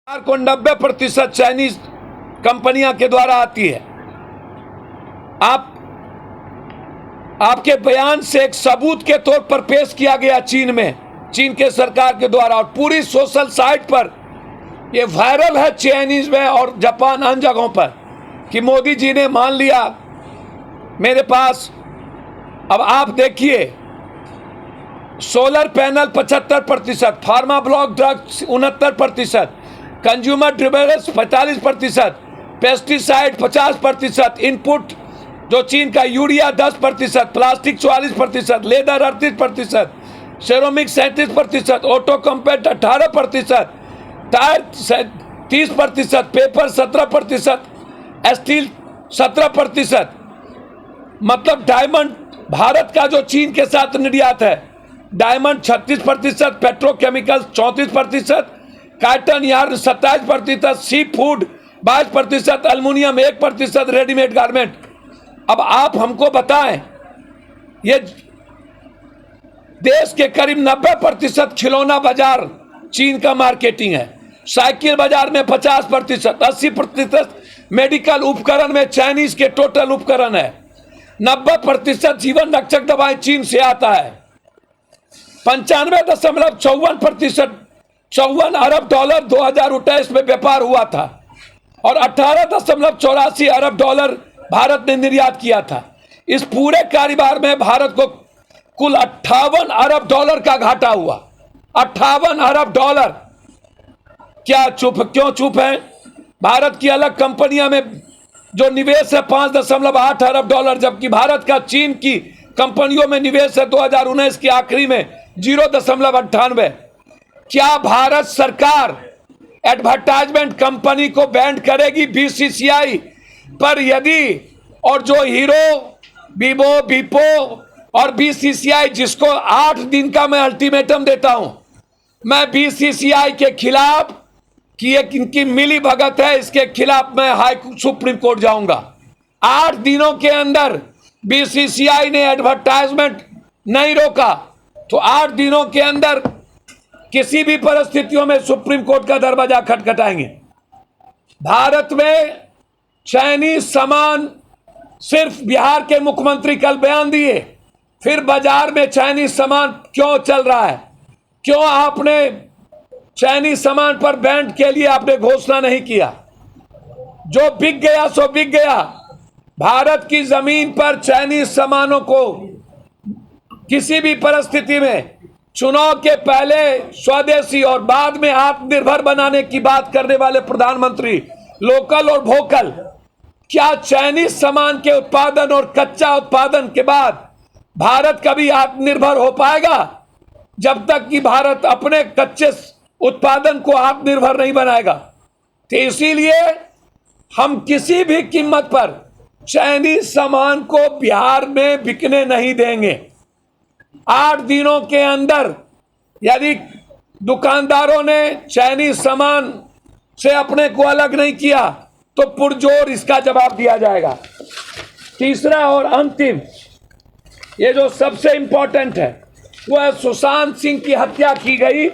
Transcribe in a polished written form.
को 90% चाइनीज कंपनियां के द्वारा आती है। आपके बयान से एक सबूत के तौर पर पेश किया गया चीन के सरकार के द्वारा, और पूरी सोशल साइट पर यह वायरल है चाइनीज में और जापान अन्य जगहों पर कि मोदी जी ने मान लिया मेरे पास। अब आप देखिए, solar panel 75%, pharma block drugs 69%, consumer durables 45%, pesticide 50%, input जो चीन का urea 10%, plastic 44%, leather 38%, सेरोमिक 37%, auto compact 18%, tyre 30%, paper 17%, steel 17%। मतलब डायमंड भारत का जो चीन के साथ निर्यात है, diamond 36%, petrochemicals 34%, cotton yarn 27%, sea food 22%, aluminium 1%, readymade garment. अब आप हमको बताएं, ये देश के करीब 90% खिलौना बाजार चीन का मार्केटिंग है, साइकिल बाजार में 50%, 80% मेडिकल उपकरण में चाइनीज के टोटल उपकरण है, 90% जीवन रक्षक दवाएं चीन से आता है, 95.54% $54 अरब 2019 में व्यापार हुआ था, और 18.84 अरब डॉलर भारत ने निर्यात किया था। इस पूरे कारोबार में भारत को कुल 58 अरब डॉलर का घाटा हुआ। 58 अरब डॉलर। क्यों चुप है? भारत की अलग कंपनियां में जो निवेश है 5.8 अरब डॉलर, जबकि भारत का चीन की कंपनियों में निवेश है 2019 के आखिरी में 0.98। क्या भारत सरकार एडवर्टाइजमेंट कंपनी को बैन करेगी बीसीसीआई पर? यदि और जो हीरो, वीवो, वीपो और बीसीसीआई, जिसको 8 दिन का मैं अल्टीमेटम देता हूं, मैं बीसीसीआई के खिलाफ कि एक इनकी मिली भगत है, इसके खिलाफ मैं सुप्रीम कोर्ट जाऊंगा। 8 दिनों के अंदर बीसीसीआई ने एडवर्टाइजमेंट नहीं रोका तो 8 दिनों के अंदर किसी भी परिस्थितियों में सुप्रीम कोर्ट का दरवाजा खटखटाएंगे। भारत में चाइनीज सामान, सिर्फ बिहार के मुख्यमंत्री कल बयान दिए, फिर बाजार में चाइनीज सामान क्यों चल रहा है? क्यों आपने चाइनीज सामान पर बैन के लिए आपने घोषणा नहीं किया? जो बिक गया सो बिक गया। भारत की जमीन पर चाइनीज सामानों को किसी भी परिस्थिति में, चुनाव के पहले स्वदेशी और बाद में आत्मनिर्भर बनाने की बात करने वाले प्रधानमंत्री, लोकल और वोकल, क्या चाइनीज सामान के उत्पादन और कच्चा उत्पादन के बाद भारत कभी आत्मनिर्भर हो पाएगा? जब तक कि भारत अपने कच्चे उत्पादन को आत्मनिर्भर नहीं बनाएगा। तो इसीलिए हम किसी भी कीमत पर चाइनीज सामान को बिहार में बिकने नहीं देंगे। 8 दिनों के अंदर यदि दुकानदारों ने चाइनीज सामान से अपने को अलग नहीं किया तो पुरजोर इसका जवाब दिया जाएगा। तीसरा और अंतिम, ये जो सबसे इंपॉर्टेंट है, वो है सुशांत सिंह की हत्या की गई